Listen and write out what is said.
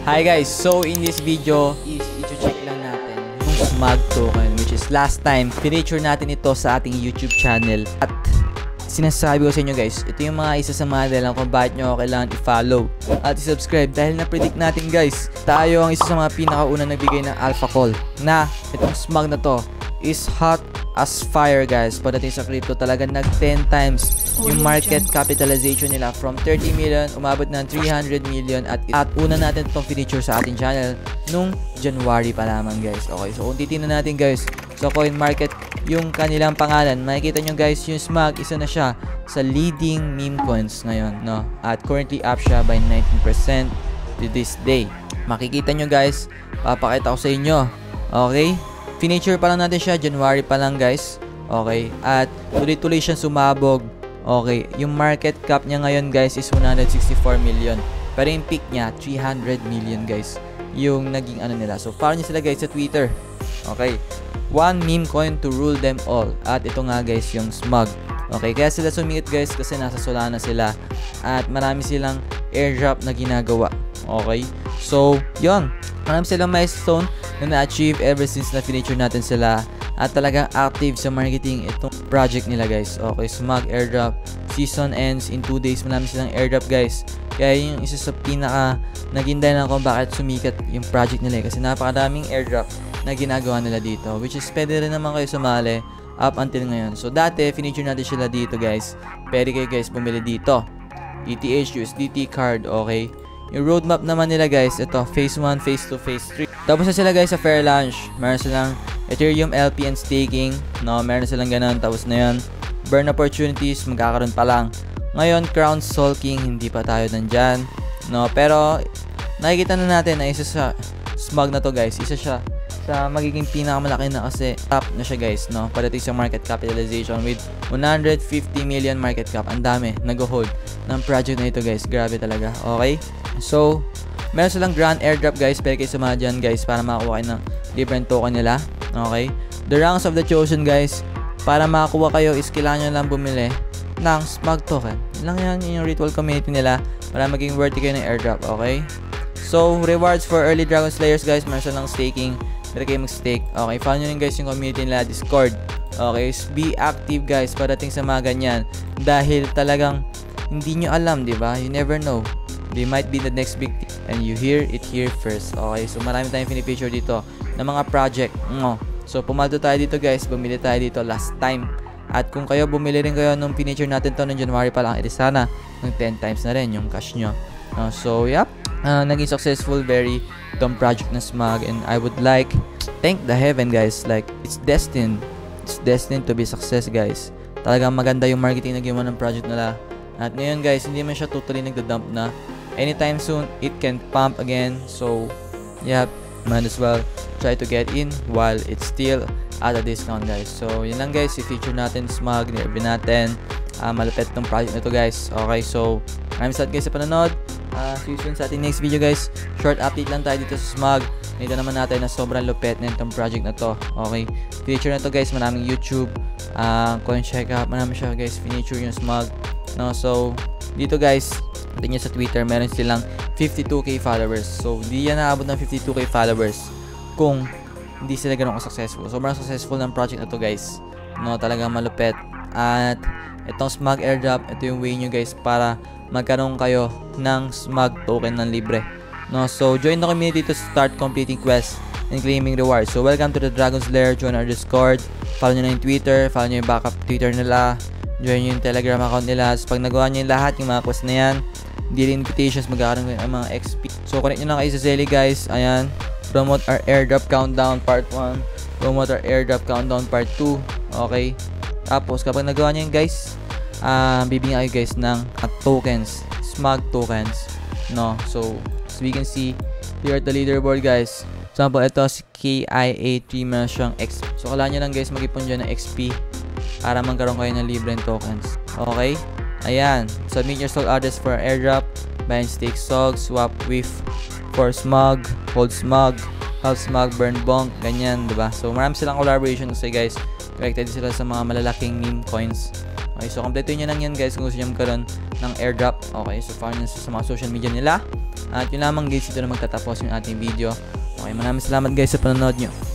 Hi guys, so in this video is i-check lang natin yung SMAG token, which is last time feature natin ito sa ating YouTube channel. At sinasabi ko sa inyo guys, ito yung mga isa sa mga dahilan kung bakit nyo kailangan i-follow at i-subscribe, dahil na-predict natin guys, tayo ang isa sa mga pinakaunang nagbigay ng alpha call na itong SMAG na to is hot as fire guys. Pagdating sa crypto, talaga nag 10 times yung market capitalization nila, from 30 million umabot ng 300 million, at una natin itong feature sa ating channel nung January pa lamang guys. Okay, so kung titignan natin guys sa coin market yung kanilang pangalan, makikita nyo guys yung SMAG, isa na siya sa leading meme coins ngayon, no? At currently up siya by 19% to this day. Makikita nyo guys, papakita ko sa inyo. Okay, feature pa lang natin siya, January pa lang guys. Okay, at tuloy-tuloy siyang sumabog. Okay, yung market cap niya ngayon guys is 164 million. Pero yung peak niya, 300 million guys. Yung naging ano nila. So, follow nyo sila guys sa Twitter. Okay, one meme coin to rule them all. At ito nga guys, yung SMAG. Okay, kaya sila sumiit guys kasi nasa Solana sila. At marami silang airdrop na ginagawa. Okay, so, yun. Marami silang milestone na na-achieve ever since na feature natin sila. At talagang active sa marketing itong project nila guys. Okay, SMAG airdrop season ends in 2 days. Marami silang airdrop guys. Kaya yung isa sa pinaka naging dahilan kung bakit sumikat yung project nila, kasi napakadaming airdrop na ginagawa nila dito, which is pwede rin naman kayo sumali up until ngayon. So dati feature natin sila dito guys, pwede kayo guys bumili dito ETH USDT card. Okay, yung roadmap naman nila guys, ito phase 1, phase 2, phase 3. Tapos na sila guys sa fair launch. Meron silang Ethereum LP and staking, no? Meron silang ganun. Tapos na yun, burn opportunities, magkakaroon pa lang. Ngayon, crown sulking, hindi pa tayo nandyan, no? Pero nakikita na natin na isa sa SMAG na to guys, isa siya sa magiging pinakamalaki na, kasi top na siya guys, no? Pagdating sa market capitalization with 150 million market cap. Ang dami nag-hold ng project na ito guys, grabe talaga. Okay, so meron silang grand airdrop guys, pwede kayo sumama dyan guys para makakuha kayo ng different token nila. Okay, the ranks of the chosen guys, para makakuha kayo is kailangan nyo lang bumili ng SMAG token. Yun lang yan, yung ritual community nila para maging worthy kayo ng airdrop. Okay, so rewards for early Dragon Slayers guys, meron silang staking, pwede kayo mag-stake. Okay, follow nyo rin guys yung community nila, Discord. Okay, be active guys pagdating sa mga ganyan, dahil talagang hindi nyo alam, diba? You never know, they might be the next big thing, and you hear it here first. Okay, so marami tayong pinipicture dito ng mga project. So pumaldo tayo dito guys, bumili tayo dito last time. At kung kayo bumili rin kayo nung pinicture natin to noong January pa lang, edi sana ng 10 times na rin yung cash nyo. So yep, naging successful very itong project na SMAG, and I would like thank the heaven guys, like it's destined to be success guys. Talagang maganda yung marketing na ginawa ng project nila. At ngayon guys, hindi man siya totally nagda-dump na. Anytime soon, it can pump again. So, yep, might as well try to get in while it's still at a discount guys. So, yun lang guys, i-feature natin SMAG, nireview natin. Malapit tong project na to guys. Okay, so, maraming salamat guys sa panonood. See you soon sa ating next video guys. Short update lang tayo dito sa SMAG. Nakita naman natin na sobrang lupit na itong project na to. Okay, feature na to guys, maraming YouTube, coin check up, marami siya guys, feature yung SMAG. No, so dito guys, tingnan sa Twitter, meron silang 52k followers. So hindi yan naabot ng 52k followers kung hindi sila ganoon ka-successful. Sobrang successful ng project na to guys, no? Talagang malupit. At itong SMAG airdrop, ito yung way nyo guys para magkaroon kayo ng SMAG token ng libre, no? So join the community to start completing quests and claiming rewards. So welcome to the Dragon's Lair. Join our Discord, follow nyo na yung Twitter, follow nyo yung backup Twitter nila, join nyo yung Telegram account nila. So pag nagawa nyo yung lahat, yung mga quest na yan, daily invitations, magkakaroon kayo ng mga XP. So connect nyo lang kayo sa Zelly guys. Ayan, promote our airdrop countdown part 1, promote our airdrop countdown part 2. Okay, tapos kapag nagawa nyo yung guys, bibigyan kayo guys ng tokens, SMAG tokens, no? So as we can see here at the leaderboard guys, example, ito si KIA3, meron siyang XP. So kailangan nyo lang guys mag-ipon dyan ng XP para magkaroon kayo ng libreng tokens. Okay, ayan, submit your soul address for airdrop, buy and stake SOG, swap with for SMAG, hold SMAG, help SMAG, burn bonk, ganyan, diba? So marami silang collaboration kasi guys, connected sila sa mga malalaking meme coins. Okay, so kompleto nyo lang yan guys kung gusto nyo magkaroon ng airdrop. Okay, so follow nyo sa mga social media nila. At yun lamang guys, ito na magtatapos yung ating video. Okay, maraming salamat guys sa panonood nyo.